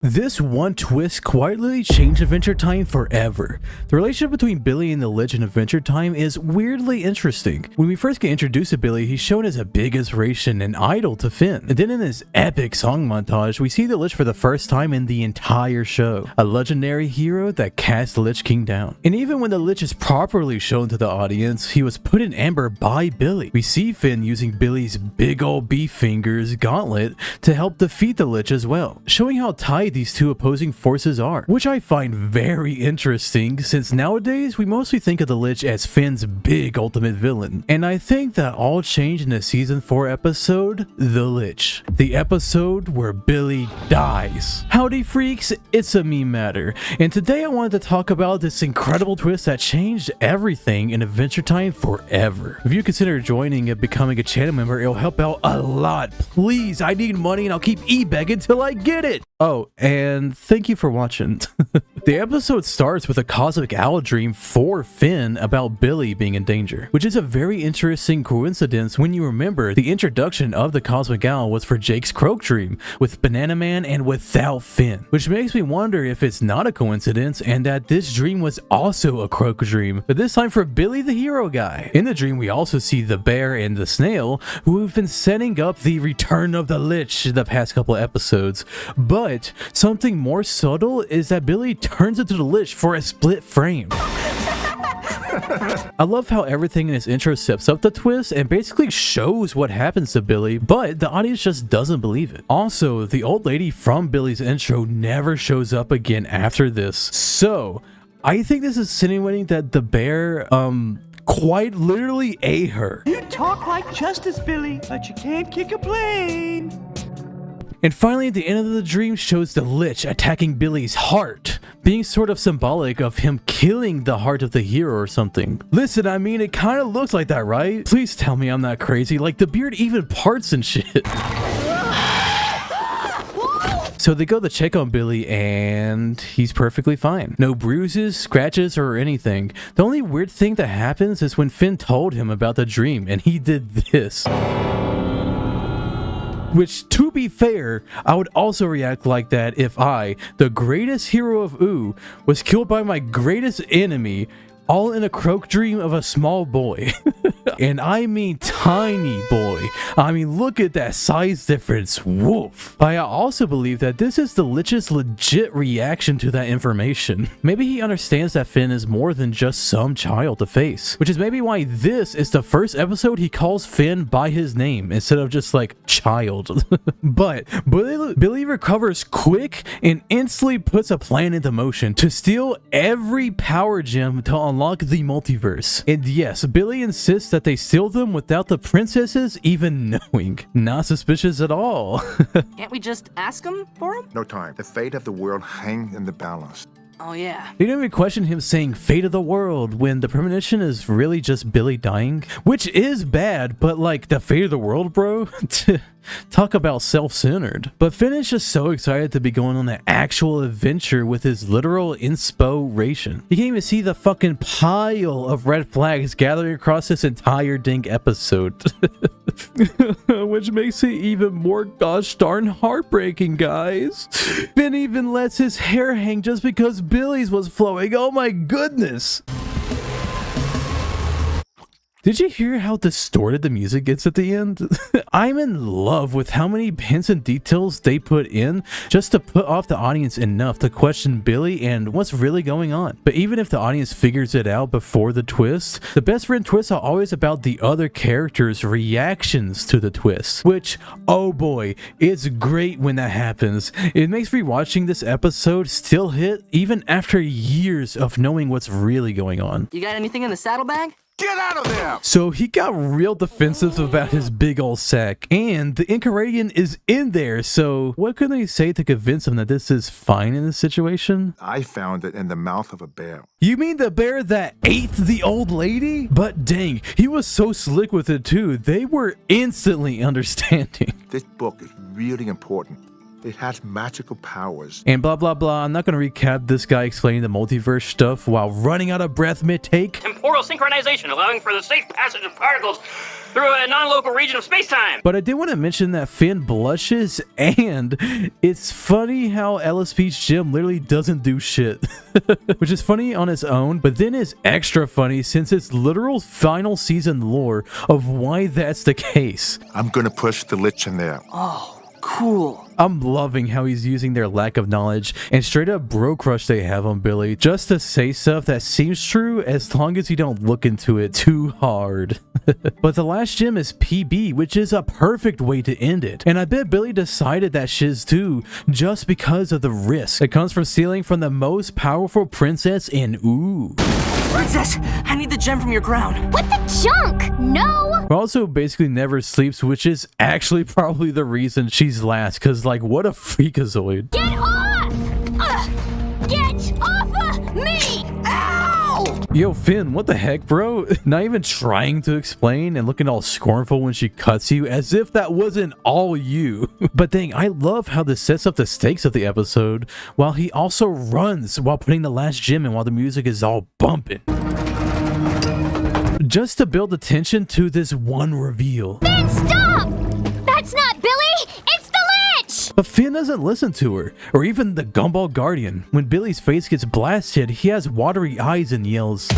This one twist quietly changed Adventure Time forever. The relationship between Billy and the Lich in Adventure Time is weirdly interesting. When we first get introduced to Billy, he's shown as a big inspiration and idol to Finn. And then in his epic song montage, we see the Lich for the first time in the entire show. A legendary hero that cast the Lich King down. And even when the Lich is properly shown to the audience, he was put in amber by Billy. We see Finn using Billy's big ol' beef fingers gauntlet to help defeat the Lich as well, showing how tight these two opposing forces are, which I find very interesting since nowadays we mostly think of the Lich as Finn's big ultimate villain. And I think that all changed in the season 4 episode, The Lich, the episode where Billy dies. Howdy freaks, it's MrMatter, and today I wanted to talk about this incredible twist that changed everything in Adventure Time forever. If you consider joining and becoming a channel member, it'll help out a lot. Please, I need money and I'll keep e-begging till I get it. Oh, and thank you for watching. The episode starts with a cosmic owl dream for Finn about Billy being in danger, which is a very interesting coincidence when you remember the introduction of the cosmic owl was for Jake's croak dream with Banana Man and without Finn, which makes me wonder if it's not a coincidence and that this dream was also a croak dream, but this time for Billy the hero guy. In the dream, we also see the bear and the snail who have been setting up the return of the Lich the past couple episodes, but something more subtle is that Billy turns into the Lich for a split frame. I love how everything in this intro sets up the twist and basically shows what happens to Billy, but the audience just doesn't believe it. Also, the old lady from Billy's intro never shows up again after this, so I think this is insinuating that the bear, quite literally ate her. You talk like justice, Billy, but you can't kick a plane. And finally, at the end of the dream shows the Lich attacking Billy's heart, being sort of symbolic of him killing the heart of the hero or something. Listen, I mean, it kind of looks like that, right? Please tell me I'm not crazy, like the beard even parts and shit. So they go to check on Billy and he's perfectly fine. No bruises, scratches, or anything. The only weird thing that happens is when Finn told him about the dream and he did this. Which, to be fair, I would also react like that if I, the greatest hero of Ooo, was killed by my greatest enemy, all in a croak dream of a small boy. And I mean tiny boy. I mean, look at that size difference. Woof. But I also believe that this is the Lich's legit reaction to that information. Maybe he understands that Finn is more than just some child to face, which is maybe why this is the first episode he calls Finn by his name instead of just like child. But Billy recovers quick and instantly puts a plan into motion to steal every power gem to unlock the multiverse. And yes, Billy insists that they steal them without the princesses even knowing. Not suspicious at all. Can't we just ask him for him? No time. The fate of the world hangs in the balance. Oh yeah. They don't even question him saying fate of the world when the premonition is really just Billy dying, which is bad, but like the fate of the world, bro? Talk about self-centered. But Finn is just so excited to be going on an actual adventure with his literal inspiration. You can't even see the fucking pile of red flags gathering across this entire dang episode. Which makes it even more gosh darn heartbreaking, guys. Finn even lets his hair hang just because Billy's was flowing. Oh my goodness. Did you hear how distorted the music gets at the end? I'm in love with how many hints and details they put in just to put off the audience enough to question Billy and what's really going on. But even if the audience figures it out before the twist, the best friend twists are always about the other characters' reactions to the twist, which, oh boy, it's great when that happens. It makes rewatching this episode still hit even after years of knowing what's really going on. You got anything in the saddlebag? Get out of there! So he got real defensive about his big old sack, and the Incaradian is in there, so what can they say to convince him that this is fine in this situation? I found it in the mouth of a bear. You mean the bear that ate the old lady? But dang, he was so slick with it too, they were instantly understanding. This book is really important. It has magical powers. And blah blah blah. I'm not gonna recap this guy explaining the multiverse stuff while running out of breath mid-take. Temporal synchronization, allowing for the safe passage of particles through a non-local region of space-time. But I did want to mention that Finn blushes, and it's funny how LSP's gym literally doesn't do shit. Which is funny on its own, but then is extra funny since it's literal final season lore of why that's the case. I'm gonna push the Lich in there. Oh, cool. I'm loving how he's using their lack of knowledge and straight up bro crush they have on Billy just to say stuff that seems true as long as you don't look into it too hard. But the last gym is PB, which is a perfect way to end it. And I bet Billy decided that shiz too just because of the risk that comes from stealing from the most powerful princess in Ooo. Princess, I need the gem from your crown. What the junk? No! Who also basically never sleeps, which is actually probably the reason she's last, because like what a freakazoid. Get off! Get off of me! Ow! Yo, Finn, what the heck, bro? Not even trying to explain and looking all scornful when she cuts you as if that wasn't all you. But dang, I love how this sets up the stakes of the episode while he also runs while putting the last gem in while the music is all bumping. Just to build the tension to this one reveal. Finn, stop! That's not Billy! It's the Lich! But Finn doesn't listen to her, or even the Gumball Guardian. When Billy's face gets blasted, he has watery eyes and yells,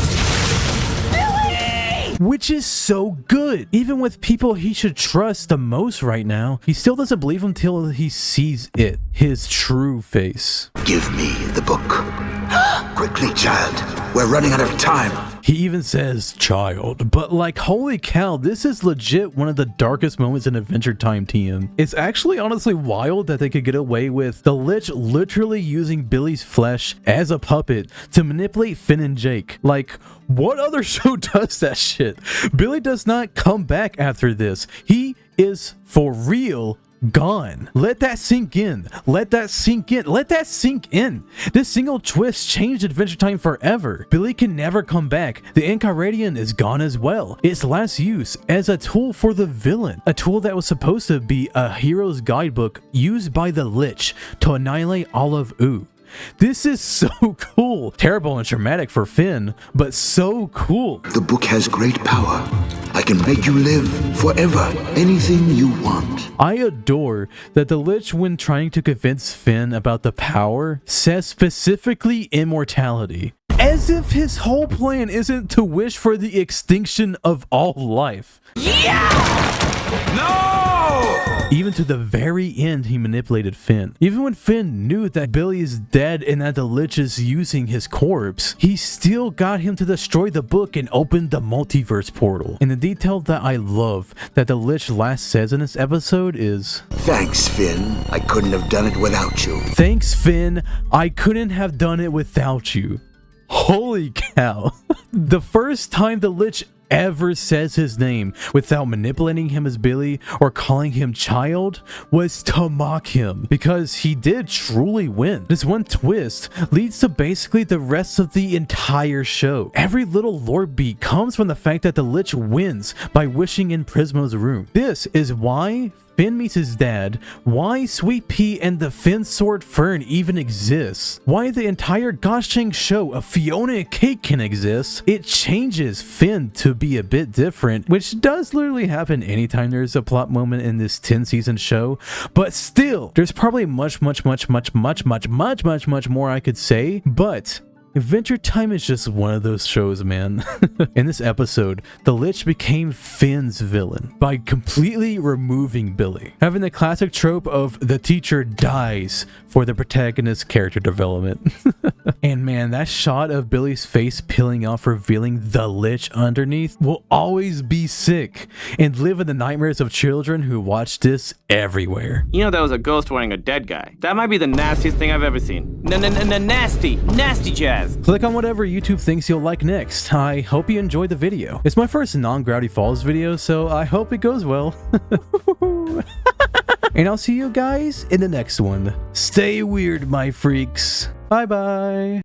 Billy! Which is so good. Even with people he should trust the most right now, he still doesn't believe him till he sees it, his true face. Give me the book. Quickly, child. We're running out of time. He even says child, but like holy cow, this is legit one of the darkest moments in Adventure Time TM. It's actually honestly wild that they could get away with the Lich literally using Billy's flesh as a puppet to manipulate Finn and Jake. Like, what other show does that shit? Billy does not come back after this. He is for real gone. Let that sink in. Let that sink in. Let that sink in. This single twist changed Adventure Time forever. Billy can never come back. The Enchiridion is gone as well. Its last use as a tool for the villain. A tool that was supposed to be a hero's guidebook used by the Lich to annihilate all of Ooo. This is so cool. Terrible and traumatic for Finn, but so cool. The book has great power. I can make you live forever. Anything you want. I adore that the Lich, when trying to convince Finn about the power, says specifically immortality. As if his whole plan isn't to wish for the extinction of all life. Even to the very end, he manipulated Finn. Even when Finn knew that Billy is dead and that the Lich is using his corpse, he still got him to destroy the book and open the multiverse portal. And the detail that I love that the Lich last says in this episode is, Thanks, Finn. I couldn't have done it without you. Thanks, Finn. I couldn't have done it without you. Holy cow. The first time the Lich ever says his name without manipulating him as Billy or calling him child was to mock him, because he did truly win. This one twist leads to basically the rest of the entire show. Every little lore beat comes from the fact that the Lich wins by wishing in Prismo's room. This is why Finn meets his dad, why Sweet Pea and the Finn Sword Fern even exists, why the entire Goshchang show of Fiona and Cake can exist. It changes Finn to be a bit different, which does literally happen anytime there's a plot moment in this 10-season show, but still, there's probably much more I could say, but Adventure Time is just one of those shows, man. In this episode, the Lich became Finn's villain by completely removing Billy, having the classic trope of the teacher dies for the protagonist's character development. And man, that shot of Billy's face peeling off, revealing the Lich underneath, will always be sick and live in the nightmares of children who watch this everywhere. You know that was a ghost wearing a dead guy. That might be the nastiest thing I've ever seen. Nasty jazz. Click on whatever YouTube thinks you'll like next. I hope you enjoyed the video. It's my first non-Gravity Falls video, so I hope it goes well. And I'll see you guys in the next one. Stay weird, my freaks. Bye bye.